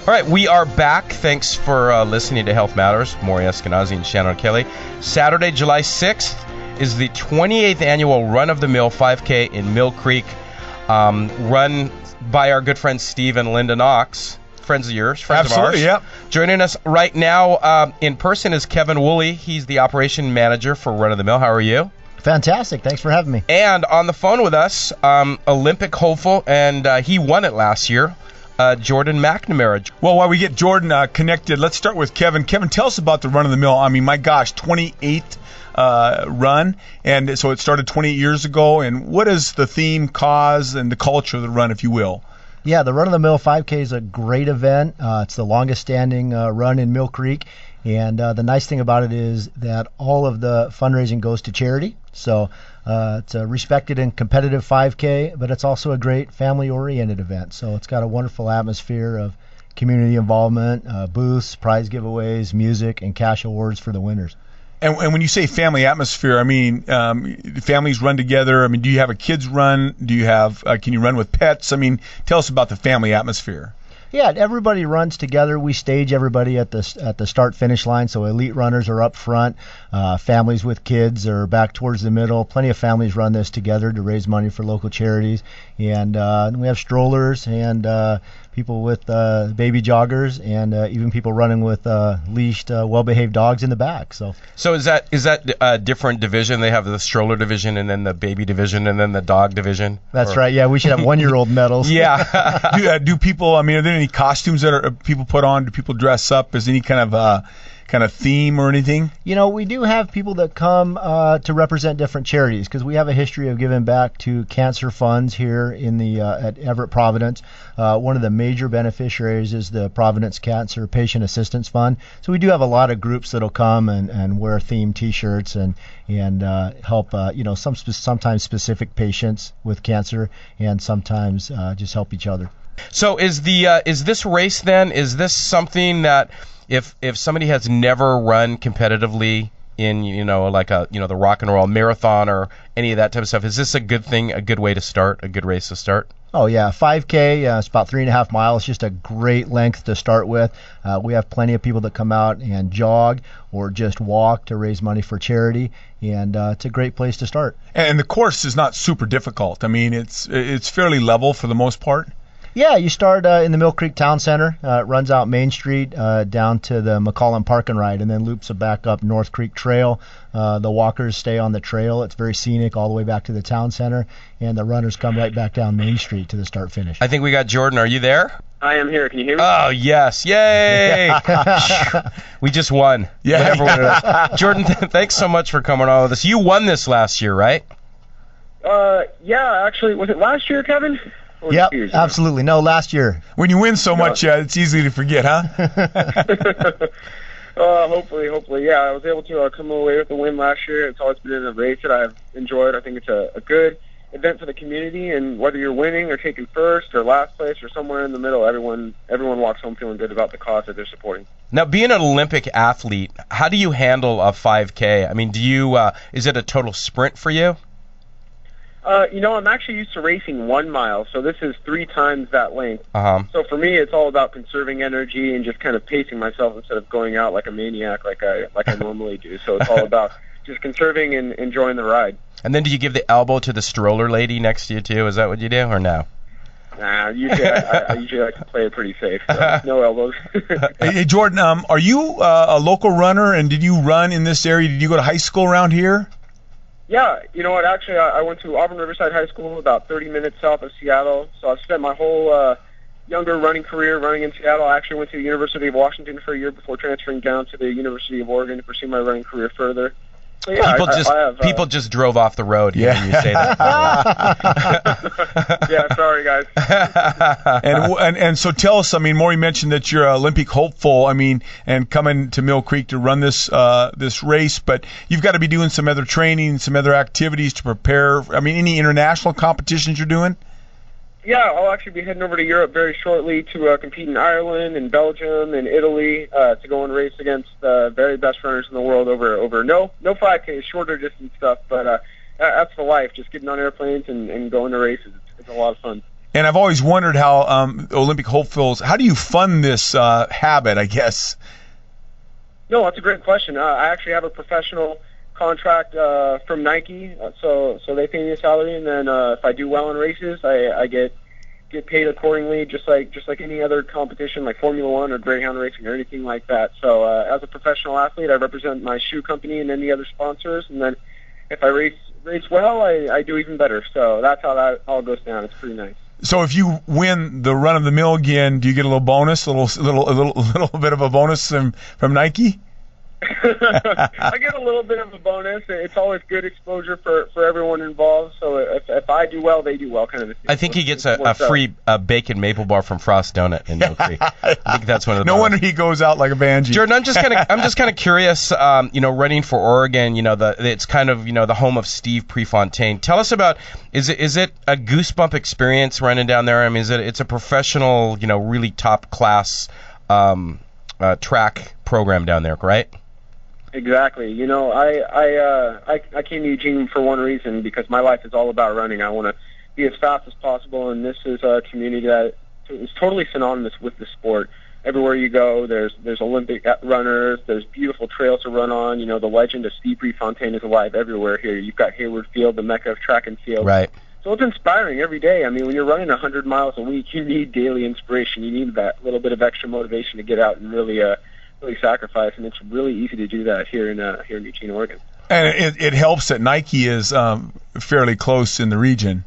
All right, we are back. Thanks for listening to Health Matters. Maury Eskenazi and Shannon O'Kelley. Saturday, July 6th is the 28th annual Run of the Mill 5K in Mill Creek, run by our good friends Steve and Linda Knox. Friends of yours, friends Absolutely, of ours. Yep. Joining us right now in person is Kevin Wooley. He's the operation manager for Run of the Mill. How are you? Fantastic. Thanks for having me. And on the phone with us, Olympic hopeful, and he won it last year, Jordan Mcnamara. Well, while we get Jordan connected, let's start with Kevin. Kevin, tell us about the Run of the Mill. I mean, my gosh, 28th run, and so it started 28 years ago. And what is the theme, cause, and the culture of the run, if you will? Yeah, the Run of the Mill 5K is a great event. It's the longest standing run in Mill Creek. And the nice thing about it is that all of the fundraising goes to charity. So it's a respected and competitive 5K, but it's also a great family-oriented event. So it's got a wonderful atmosphere of community involvement, booths, prize giveaways, music, and cash awards for the winners. And when you say family atmosphere, I mean, families run together. I mean, do you have a kids run? Do you have, can you run with pets? I mean, tell us about the family atmosphere. Yeah, everybody runs together. We stage everybody at the start-finish line, so elite runners are up front. Families with kids are back towards the middle. Plenty of families run this together to raise money for local charities. And we have strollers and people with baby joggers and even people running with leashed, well-behaved dogs in the back. So is that a different division? They have the stroller division and then the baby division and then the dog division? That's right. Yeah, we should have one-year-old medals. Yeah. Do people, I mean, are there any costumes that people put on? Do people dress up? Is any kind of theme or anything? You know, we do have people that come to represent different charities because we have a history of giving back to cancer funds here in the at Everett Providence. One of the major beneficiaries is the Providence Cancer Patient Assistance Fund. So we do have a lot of groups that'll come and wear themed T-shirts and help sometimes specific patients with cancer and sometimes just help each other. So is this race then? Is this something that if somebody has never run competitively in the rock and roll marathon or any of that type of stuff, is this a good thing, a good way to start, a good race to start? Oh yeah, 5K, it's about 3.5 miles, just a great length to start with. We have plenty of people that come out and jog or just walk to raise money for charity, and it's a great place to start. And the course is not super difficult. I mean, it's fairly level for the most part. Yeah, you start in the Mill Creek Town Center. It runs out Main Street down to the McCollum Park and Ride, and then loops back up North Creek Trail. The walkers stay on the trail. It's very scenic all the way back to the town center, and the runners come right back down Main Street to the start-finish. I think we got Jordan. Are you there? I am here. Can you hear me? Oh, yes. Yay! We just won. Yeah. Whatever it is. Jordan, thanks so much for coming on with us. You won this last year, right? Yeah, actually. Was it last year, Kevin? Yep, absolutely. No, last year. When you win so much, it's easy to forget, huh? Hopefully. Yeah, I was able to come away with a win last year. It's always been a race that I've enjoyed. I think it's a good event for the community, and whether you're winning or taking first or last place or somewhere in the middle, everyone walks home feeling good about the cause that they're supporting. Now, being an Olympic athlete, how do you handle a 5K? I mean, is it a total sprint for you? I'm actually used to racing 1 mile, so this is 3 times that length. Uh-huh. So for me, it's all about conserving energy and just kind of pacing myself instead of going out like a maniac like I normally do. So it's all about just conserving and enjoying the ride. And then do you give the elbow to the stroller lady next to you, too? Is that what you do, or no? Nah, usually I usually like to play it pretty safe, so no elbows. Hey, Jordan, are you a local runner, and did you run in this area? Did you go to high school around here? Yeah, you know what, actually, I went to Auburn Riverside High School, about 30 minutes south of Seattle, so I've spent my whole younger running career running in Seattle. I actually went to the University of Washington for a year before transferring down to the University of Oregon to pursue my running career further. So, yeah, people just drove off the road. Yeah, you say that. Yeah, sorry guys. and so tell us. I mean, Maury mentioned that you're Olympic hopeful. I mean, and coming to Mill Creek to run this race, but you've got to be doing some other training, some other activities to prepare. I mean, any international competitions you're doing? Yeah, I'll actually be heading over to Europe very shortly to compete in Ireland and Belgium and Italy to go and race against the very best runners in the world over no 5K, shorter distance stuff, but that's the life, just getting on airplanes and going to races. It's a lot of fun. And I've always wondered how Olympic hopefuls, how do you fund this habit, I guess? No, that's a great question. I actually have a professional contract from Nike, so they pay me a salary, and then if I do well in races, I get paid accordingly, just like any other competition, like Formula One or Greyhound racing or anything like that. So as a professional athlete, I represent my shoe company and any other sponsors, and then if I race well, I do even better. So that's how that all goes down. It's pretty nice. So if you win the run of the mill again, do you get a little bonus, a little bit of a bonus from Nike? I get a little bit of a bonus. It's always good exposure for everyone involved. So if I do well, they do well, kind of a thing. I think he gets a free bacon maple bar from Frost Donut in Mill Creek. I think that's one of the. No wonder he goes out like a banshee. Jordan, I'm just kind of curious. Running for Oregon, it's kind of the home of Steve Prefontaine. Tell us about is it a goosebump experience running down there? I mean, it's a professional, really top class track program down there, right? Exactly. I came to Eugene for one reason, because my life is all about running. I want to be as fast as possible, and this is a community that is totally synonymous with the sport. Everywhere you go, there's Olympic runners, there's beautiful trails to run on. The legend of Steve Prefontaine is alive everywhere here. You've got Hayward Field, the mecca of track and field. Right. So it's inspiring every day. I mean, when you're running 100 miles a week, you need daily inspiration. You need that little bit of extra motivation to get out and really sacrifice, and it's really easy to do that here in Eugene, Oregon. And it helps that Nike is fairly close in the region.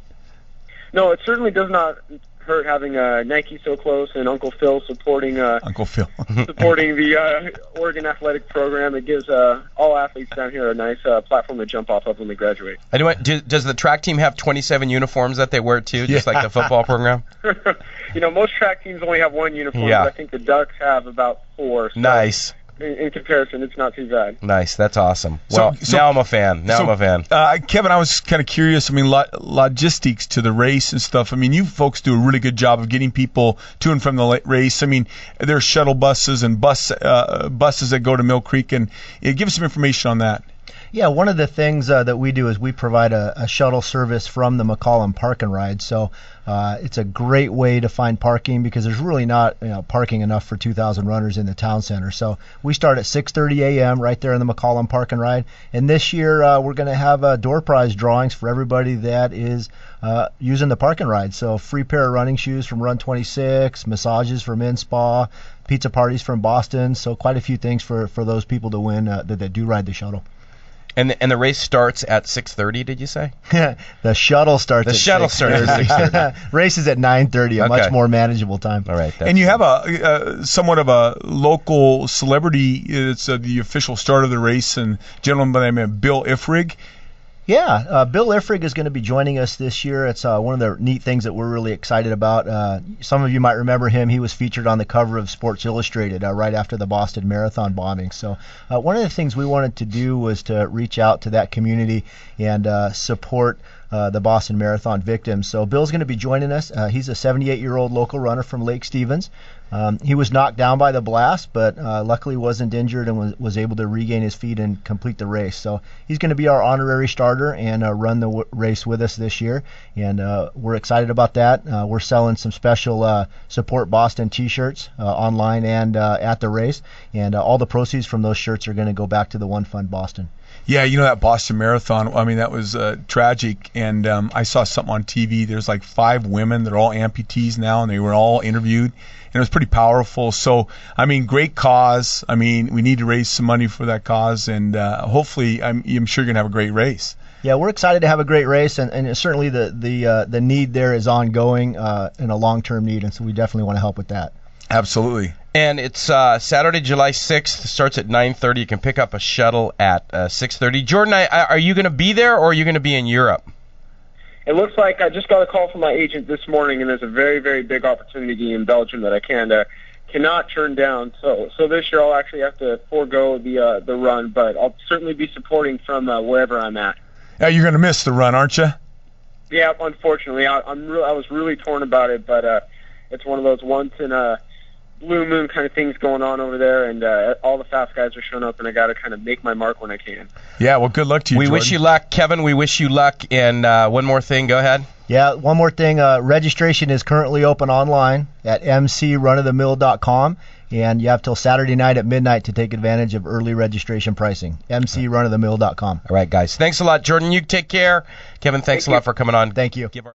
No, it certainly does not hurt having Nike so close and Uncle Phil supporting supporting the Oregon athletic program. It gives all athletes down here a nice platform to jump off of when they graduate. Does the track team have 27 uniforms that they wear too, just like the football program? Most track teams only have one uniform, but I think the Ducks have about 4. So nice. In comparison, it's not too bad. Nice. That's awesome. Well, now I'm a fan. I'm a fan. Kevin, I was kind of curious. I mean, logistics to the race and stuff. I mean, you folks do a really good job of getting people to and from the race. I mean, there's shuttle buses and buses that go to Mill Creek, and give us some information on that. Yeah, one of the things that we do is we provide a shuttle service from the McCollum Park and Ride. So it's a great way to find parking, because there's really not parking enough for 2,000 runners in the town center. So we start at 6:30 a.m. right there in the McCollum Park and Ride. And this year we're going to have door prize drawings for everybody that is using the Park and Ride. So free pair of running shoes from Run 26, massages from InSpa, pizza parties from Boston. So quite a few things for those people to win that do ride the shuttle. And the race starts at 6:30, did you say? The shuttle starts at 6:30. Race is at 9:30, a much more manageable time. All right. And you have a somewhat of a local celebrity. It's the official start of the race, and a gentleman by the name of Bill Ifrig. Yeah, Bill Ifrig is going to be joining us this year. It's one of the neat things that we're really excited about. Some of you might remember him. He was featured on the cover of Sports Illustrated right after the Boston Marathon bombing. So one of the things we wanted to do was to reach out to that community and support the Boston Marathon victims. So Bill's going to be joining us. He's a 78-year-old local runner from Lake Stevens. He was knocked down by the blast, but luckily wasn't injured and was able to regain his feet and complete the race. So he's going to be our honorary starter and run the race with us this year, and we're excited about that. We're selling some special Support Boston t-shirts online and at the race, and all the proceeds from those shirts are going to go back to the One Fund Boston. Yeah, that Boston Marathon, I mean, that was tragic. And I saw something on TV. There's like 5 women that are all amputees now, and they were all interviewed. And it was pretty powerful. So, I mean, great cause. I mean, we need to raise some money for that cause. And hopefully, I'm sure you're going to have a great race. Yeah, we're excited to have a great race. And certainly the need there is ongoing and a long-term need. And so we definitely want to help with that. Absolutely. And it's Saturday, July 6th. It starts at 9:30. You can pick up a shuttle at 6:30. Jordan, are you going to be there, or are you going to be in Europe? It looks like I just got a call from my agent this morning, and there's a very, very big opportunity in Belgium that I cannot turn down. So this year I'll actually have to forego the run, but I'll certainly be supporting from wherever I'm at. Yeah, you're going to miss the run, aren't you? Yeah, unfortunately, I was really torn about it, but it's one of those once in a blue moon kind of things going on over there, and all the fast guys are showing up, and I got to kind of make my mark when I can. Yeah, well, good luck to you, We Jordan. wish you luck, Kevin. We wish you luck. And one more thing, go ahead. Yeah, one more thing. Registration is currently open online at mcrunofthemill.com, and you have till Saturday night at midnight to take advantage of early registration pricing. mcrunofthemill.com. All right, guys. Thanks a lot, Jordan. You take care. Kevin, thanks a lot for coming on. Thank you.